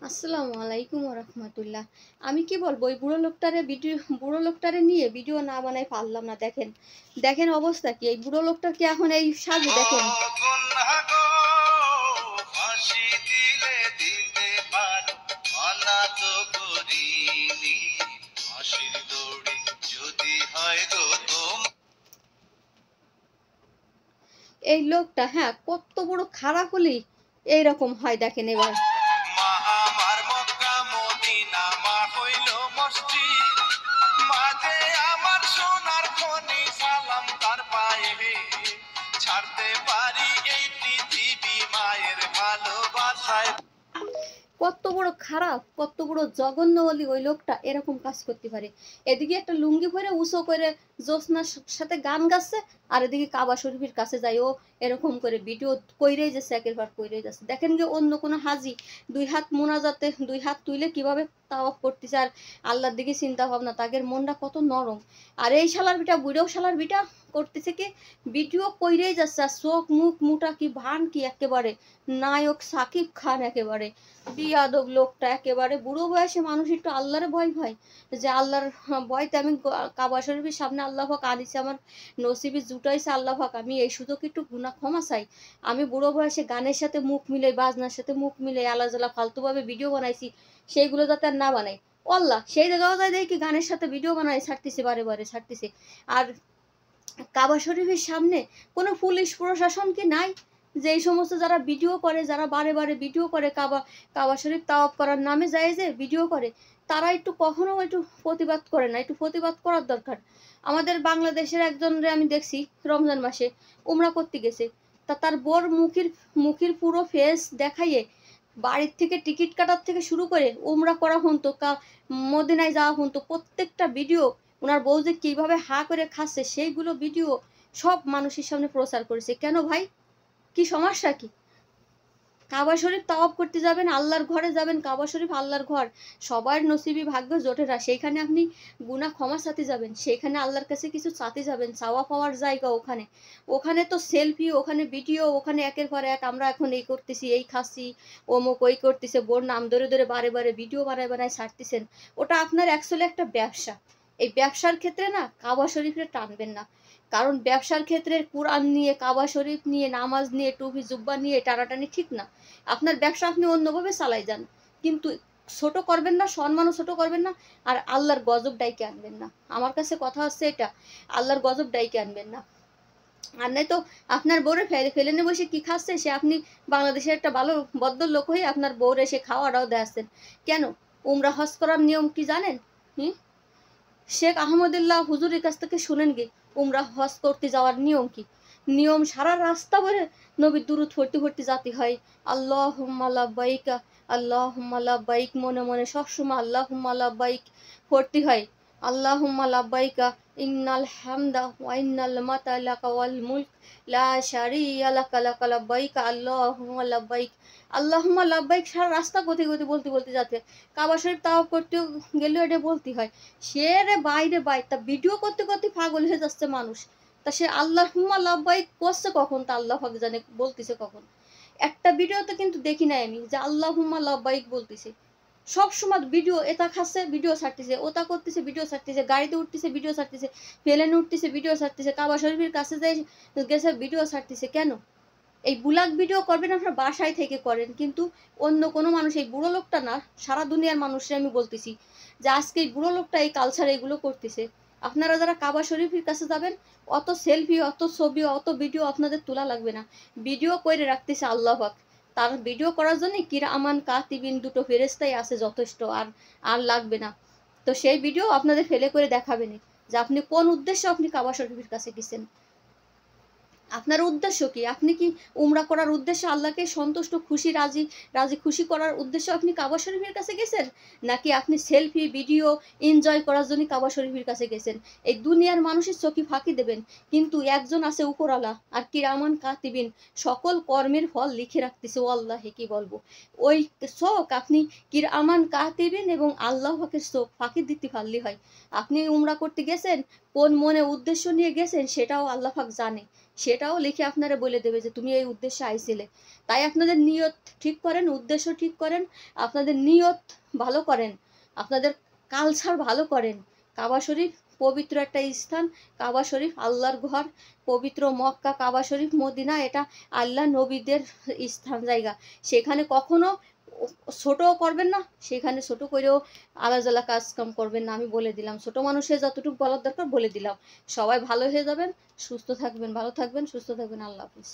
আসসালামু আলাইকুম রহমতুল্লাহ। আমি কি বলবো, ওই বুড়ো লোকটারে নিয়ে ভিডিও না বানাই পারলাম না। দেখেন দেখেন অবস্থা কি, এই বুড়ো লোকটার কি এখন এই সাজে দেখেন। এই লোকটা হ্যাঁ কত বড় খারাপ হলেই এইরকম হয়। দেখেন এবার ছাড়তে পারি এই পৃথিবী মায়ের ভালোবাসায়। কত বড় খারাপ, কত বড় জঘন্য বলি ওই লোকটা এরকম কাজ করতে পারে। এদিকে একটা লুঙ্গি পরে উঁচু করে জ্যোৎস্নার সাথে গান গাচ্ছে, আর এদিকে কাবা শরীফের কাছে যায় ও এরকম করে ভিডিও কইরেই যাচ্ছে, একের পর কইরেই যাচ্ছে। দেখেন যে অন্য কোনো হাজি দুই হাত মোনাজাতে দুই হাত তুলে কিভাবে তাওয়াফ করতেছে, আর আল্লাহর দিকে চিন্তা ভাবনা, তাদের মনটা কত নরম। আর এই শালার বিটা, বুড়ো শালার বিটা করতেছে কি ভিডিও কইরেই যাচ্ছে, আর চোখ মুখ মুটা কি ভান কি একেবারে নায়ক সাকিব খান একেবারে। বিয়াদব লোকটা একেবারে। বুড়ো বয়সে মানুষ একটু আল্লাহর ভয় ভয়, যে আল্লাহর ভয়তে আমি কাবা শরীফের সামনে আল্লাহ পাক আনিছে, আমার নসিবে জুটাইছে আল্লাহ পাক, আমি এই সুযোগ একটু গুনাহ ক্ষমা চাই। আমি বুড়ো বয়সে গানের সাথে মুখ মিলে, বাজনার সাথে মুখ মিলে আলাদা ফালতুভাবে ভিডিও বানাইছি, সেইগুলো যাতে আর না বানাই। আল্লাহ সেই জায়গাও যায় দেখি গানের সাথে ভিডিও বানাই ছাড়তেছে, বারে বারে ছাড়তেছে। আর কাবা শরীফের সামনে কোনো পুলিশ প্রশাসন কি নাই, যে এই সমস্ত যারা ভিডিও করে, যারা বারে বারে ভিডিও করে কাবা শরীফ তাওয়াফ করার নামে যায় যে ভিডিও করে, তারা একটু কখনো একটু প্রতিবাদ করে না? একটু প্রতিবাদ করার দরকার। আমাদের বাংলাদেশের একজনরে আমি দেখছি রমজান মাসে উমরা করতে গেছে, তা তার বোর মুখের পুরো ফেস দেখাইয়ে বাড়ির থেকে টিকিট কাটার থেকে শুরু করে উমরা করা হতো, মদিনায় যাওয়া হতো, প্রত্যেকটা ভিডিও ওনার বউ যে কিভাবে হা করে খাচ্ছে সেইগুলো ভিডিও সব মানুষের সামনে প্রচার করেছে। কেন ভাই, কি সমস্যা কি? কাবা শরীফ তাওয়াফ করতে যাবেন, আল্লাহর ঘরে যাবেন। কাবা শরীফ আল্লাহর ঘর, সবার নসিবি ভাগ্য জোটে না। সেইখানে আপনি গুনাহ ক্ষমা চাতে যাবেন, সেইখানে আল্লাহর কাছে কিছু চাতে যাবেন, চাওয়া পাওয়ার জায়গা ওখানে। ওখানে তো সেলফি, ওখানে ভিডিও, ওখানে একের পর এক আমরা এখন এই করতেছি, এই খাচ্ছি, অমুক ওই করতেছে, বোর নাম ধরে ধরে বারে বারে ভিডিও বানায় বানায় ছাড়তেছেন। ওটা আপনার অ্যাকচুয়ালি একটা ব্যবসা। এই ব্যবসার ক্ষেত্রে না কাবা শরীফে টানবেন না। কারণ ব্যবসার ক্ষেত্রে কুরআন নিয়ে, কাবা শরীফ নিয়ে, নামাজ নিয়ে, টুপি জুব্বা নিয়ে টানাটানি ঠিক না। আপনার ব্যবসা আপনি অন্যভাবে চালাই যান, কিন্তু ছোট করবেন না, সম্মানও ছোট করবেন না, আর আল্লাহর গজব ডাইকে আনবেন না। আমার কাছে কথা হচ্ছে এটা, আল্লাহর গজব ডাইকে আনবেন না। আর নাই তো আপনার বউরে ফেলে নিয়ে বসে কি খাচ্ছে সে, আপনি বাংলাদেশের একটা ভালো ভদ্র লোক হয়ে আপনার বউরে এসে খাওয়াটাও দেখাচ্ছেন কেন? উমরা হজ করার নিয়ম কি জানেন? শেখ আহমদুল্লাহ হুজুরের কাছ থেকে শুনেন গে উমরা হজ করতে যাওয়ার নিয়ম কি। নিয়ম সারা রাস্তা ভরে নবীর দুরূদ পড়তে পড়তে যেতে হয়। আল্লাহুম্মা লাব্বাইক, আল্লাহুম্মা লাব্বাইক, মনে মনে সবসময় আল্লাহুম্মা লাব্বাইক পড়তে হয়। আল্লাহুম্মা লাব্বাইকা ইন্নাল হামদা ওয়া ইন্নাল মাতা লাকা ওয়াল মুলক লা শারিকা লাকা লাকা লাব্বাইক আল্লাহুম্মা লাব্বাইক। আল্লাহুম্মা লাব্বাইক সারা রাস্তা গতি গতি বলতে বলতে যাতে, কাবা শরীফ তাওয়াফ করতে গেলেও এটা বলতে হয়। সে রে বাইরে বাই তা ভিডিও করতে করতে পাগল হয়ে যাচ্ছে মানুষ। তা সে আল্লাহুম্মা লাব্বাইক করছে কখন, তা আল্লাহ পাক জানে বলতেছে কখন। একটা ভিডিওতে কিন্তু দেখি নাই আমি যে আল্লাহুম্মা লাব্বাইক বলতেছে। সব সময় ভিডিও, এটা খাচ্ছে ভিডিও ছাড়তেছে, ওটা করতেছে ভিডিও ছাড়তেছে, গাড়িতে উঠতেছে ভিডিও ছাড়তেছে, প্লেনে উঠতেছে ভিডিও ছাড়তেছে, কাবা শরীফের কাছে যাই গেছে ভিডিও ছাড়তেছে। কেন? এই বুলাক ভিডিও করবেন আপনার বাসায় থেকে করেন, কিন্তু অন্য কোনো মানুষ, এই বুড়ো লোকটা না, সারা দুনিয়ার মানুষরা আমি বলতেছি যে আজকে এই বুড়ো লোকটা এই কালচার এগুলো করতেছে। আপনারা যারা কাবা শরীফের কাছে যাবেন, অত সেলফি, অত ছবি, অত ভিডিও আপনাদের তোলা লাগবে না। ভিডিও করে রাখতেছে আল্লাহ পাক, তার ভিডিও করার জন্য কিরামান কাতিবিন দুটো ফেরেশতাই আছে যথেষ্ট, আর আর লাগবে না। তো সেই ভিডিও আপনাদের ফেলে করে দেখাবেন যে আপনি কোন উদ্দেশ্যে আপনি কাবা শরীফের কাছে গেছেন। আপনার উদ্দেশ্য কি? আপনি কি উমরা করার উদ্দেশ্যে আল্লাহকে সন্তুষ্ট খুশি রাজি রাজি খুশি করার উদ্দেশ্যে আপনি কাবা শরীফের কাছে গেছেন, নাকি আপনি সেলফি ভিডিও এনজয় করার জন্য কাবা শরীফের কাছে গেছেন? এই দুনিয়ার মানুষের চোখে ফাঁকি দেবেন, কিন্তু একজন আছে উপরালা আর কিরামান কাতিবিন, সকল কর্মের ফল লিখে রাখতেছে। ও আল্লাহে কি বলবো, ওই চোখ আপনি কিরামান কাতিবিন এবং আল্লাহ পাকের চোখ ফাঁকি দিতে পারলে হয়। আপনি উমরা করতে গেছেন, কোন মনে উদ্দেশ্য নিয়ে গেছেন সেটাও আল্লাহ পাক জানে। সেটাও লিখে আপনারা বলে দেবে যে তুমি এই উদ্দেশ্যে আইছিলে। তাই আপনাদের নিয়ত ঠিক করেন, উদ্দেশ্য ঠিক করেন, আপনাদের নিয়ত ভালো করেন, আপনাদের কালচার ভালো করেন। কাবা শরীফ পবিত্র একটা স্থান, কাবা শরীফ আল্লাহর ঘর, পবিত্র মক্কা, কাবা শরীফ মদিনা এটা আল্লাহ নবীদের স্থান জায়গা। সেখানে কখনো ছোটও করবেন না, সেখানে ছোট করেও আলাদা কাজ কাম করবেন না। আমি বলে দিলাম, ছোট মানুষের যতটুকু বলার দরকার বলে দিলাম। সবাই ভালো হয়ে যাবেন, সুস্থ থাকবেন, ভালো থাকবেন, সুস্থ থাকবেন। আল্লাহ হাফিজ।